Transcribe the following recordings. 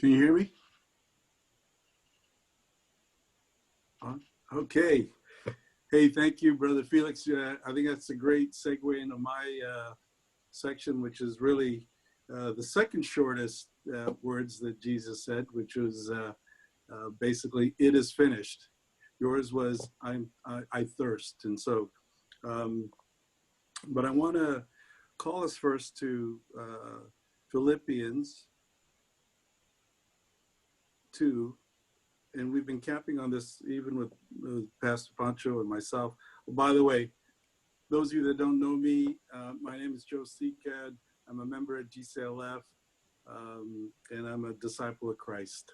Can you hear me? Okay. Hey, thank you, Brother Felix. I think that's a great segue into my section, which is really the second shortest words that Jesus said, which was basically, "It is finished." Yours was, I thirst. And so, but I want to call us first to Philippians 2. And we've been camping on this even with Pastor Pancho and myself. Well, by the way, those of you that don't know me, my name is Joe Sicad. I'm a member at GCLF, and I'm a disciple of Christ.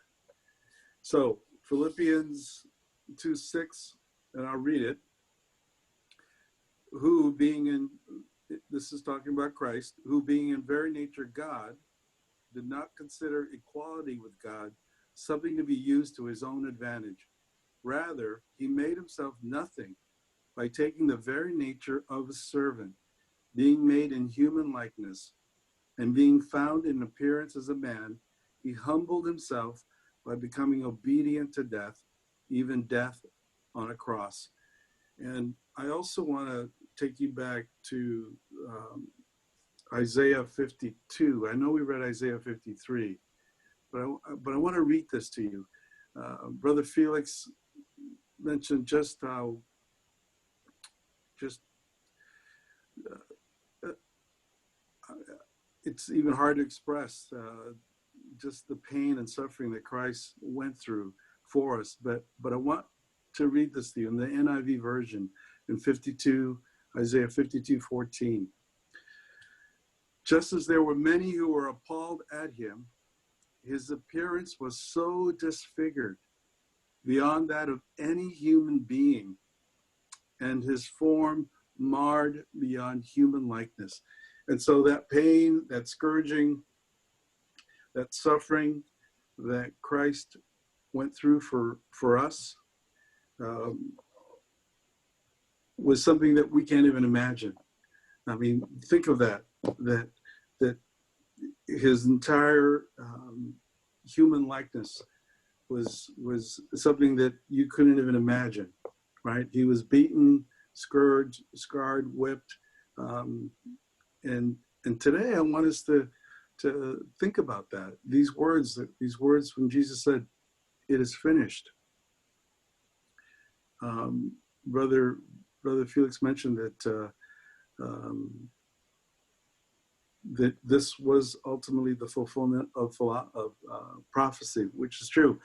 So Philippians 2:6, and I'll read it. Who being in, this is talking about Christ, who being in very nature God, did not consider equality with God something to be used to his own advantage. Rather, he made himself nothing by taking the very nature of a servant, being made in human likeness, and being found in appearance as a man, he humbled himself by becoming obedient to death, even death on a cross. And I also want to take you back to Isaiah 52. I know we read Isaiah 53. But I want to read this to you. Brother Felix mentioned just how it's even hard to express just the pain and suffering that Christ went through for us. But I want to read this to you in the NIV version in Isaiah 52:14. Just as there were many who were appalled at him, his appearance was so disfigured beyond that of any human being, and his form marred beyond human likeness. And so that pain, that scourging, that suffering that Christ went through for us was something that we can't even imagine. I mean, think of that his entire human likeness was something that you couldn't even imagine, right? He was beaten, scourged, scarred, whipped, and today I want us to think about that. These words when Jesus said, "It is finished." Brother Felix mentioned that that this was ultimately the fulfillment of prophecy, which is true.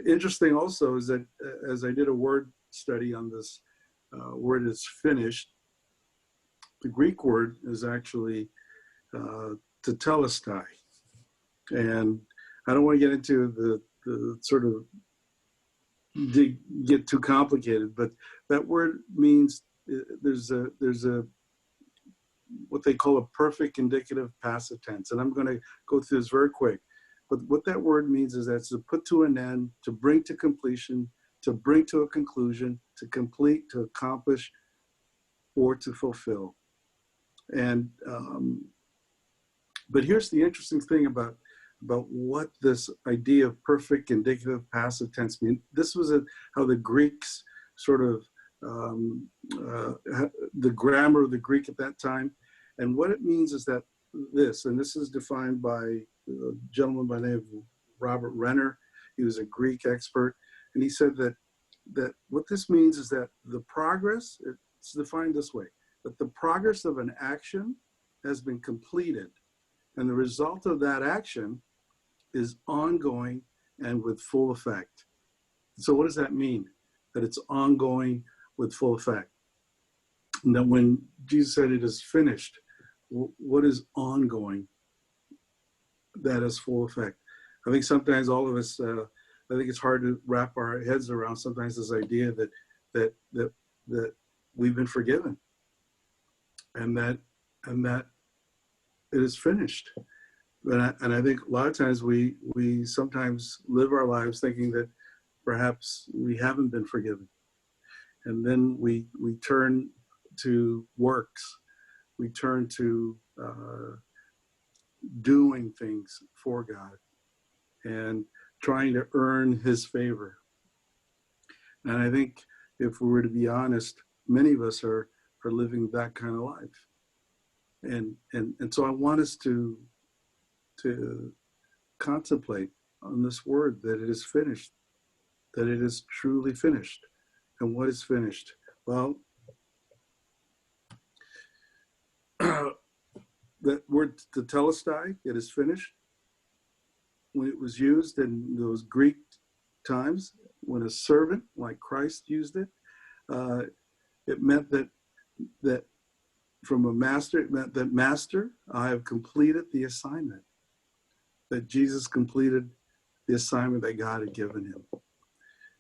Interesting also is that as I did a word study on this word "is finished," the Greek word is actually tetelestai. And I don't want to get into the sort of get too complicated, but that word means there's a what they call a perfect indicative passive tense. And I'm going to go through this very quick. But what that word means is that it's to put to an end, to bring to completion, to bring to a conclusion, to complete, to accomplish, or to fulfill. And but here's the interesting thing about what this idea of perfect indicative passive tense means. This was how the Greeks sort of the grammar of the Greek at that time. And what it means is that this is defined by a gentleman by the name of Robert Renner. He was a Greek expert. And he said that what this means is that the progress, it's defined this way, that the progress of an action has been completed. And the result of that action is ongoing and with full effect. So what does that mean? That it's ongoing with full effect. And that when Jesus said it is finished, what is ongoing? That is full effect. I think sometimes all of us, I think it's hard to wrap our heads around sometimes this idea that we've been forgiven, and that it is finished. And I think a lot of times we sometimes live our lives thinking that perhaps we haven't been forgiven. And then we turn to works. We turn to doing things for God. and trying to earn his favor. And I think if we were to be honest, many of us are living that kind of life. And so I want us to contemplate on this word that it is finished, that it is truly finished. And what is finished? Well, that word tetelestai, it is finished, when it was used in those Greek times, when a servant like Christ used it, it meant that from a master, it meant that master, I have completed the assignment. That Jesus completed the assignment that God had given him.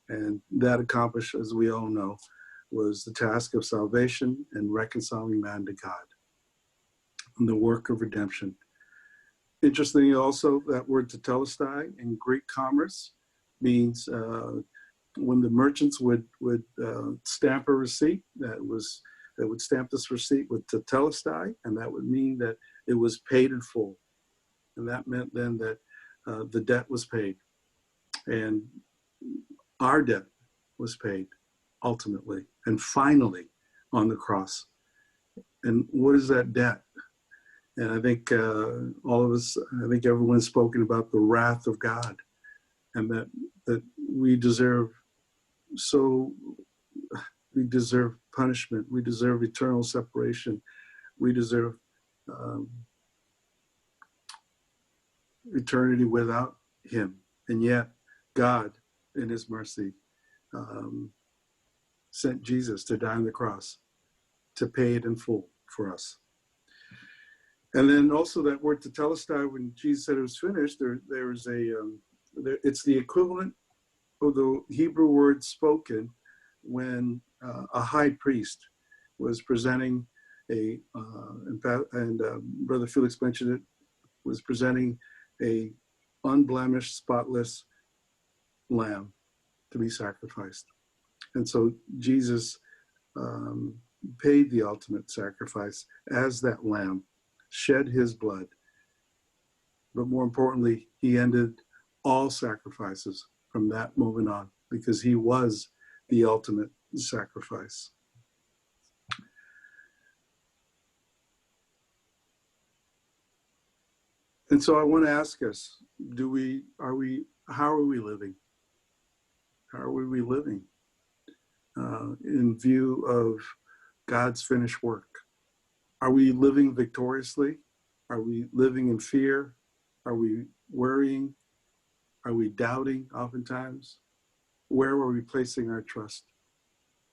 And that accomplished, as we all know, was the task of salvation and reconciling man to God, and the work of redemption. Interestingly also, that word tetelestai in Greek commerce means when the merchants would stamp a receipt, that would stamp this receipt with tetelestai, and that would mean that it was paid in full. And that meant then that the debt was paid. And our debt was paid ultimately and finally on the cross. And what is that debt? And I think all of us, I think everyone's spoken about the wrath of God, and that we deserve punishment. We deserve eternal separation. We deserve eternity without him. And yet God, in his mercy, sent Jesus to die on the cross to pay it in full for us. And then also that word tetelestai, when Jesus said it was finished, it's the equivalent of the Hebrew word spoken when a high priest was presenting Brother Felix mentioned it, was presenting a unblemished, spotless lamb to be sacrificed. And so Jesus paid the ultimate sacrifice as that lamb, shed his blood. But more importantly, he ended all sacrifices from that moment on, because he was the ultimate sacrifice. And so I want to ask us, how are we living? How are we living in view of God's finished work? Are we living victoriously? Are we living in fear? Are we worrying? Are we doubting oftentimes? Where are we placing our trust?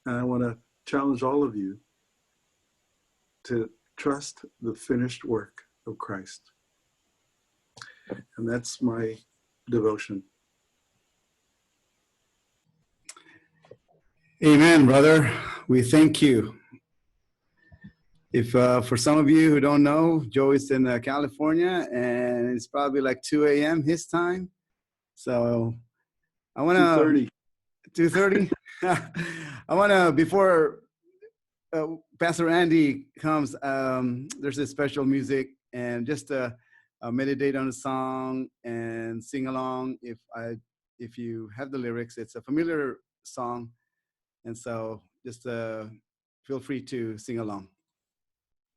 And I want to challenge all of you to trust the finished work of Christ. And that's my devotion. Amen, brother. We thank you. If for some of you who don't know, Joe is in California, and it's probably like 2 a.m. his time. So I want to 2:30. I want to, before Pastor Andy comes, there's this special music, and just meditate on the song and sing along. If you have the lyrics, it's a familiar song, and so just feel free to sing along.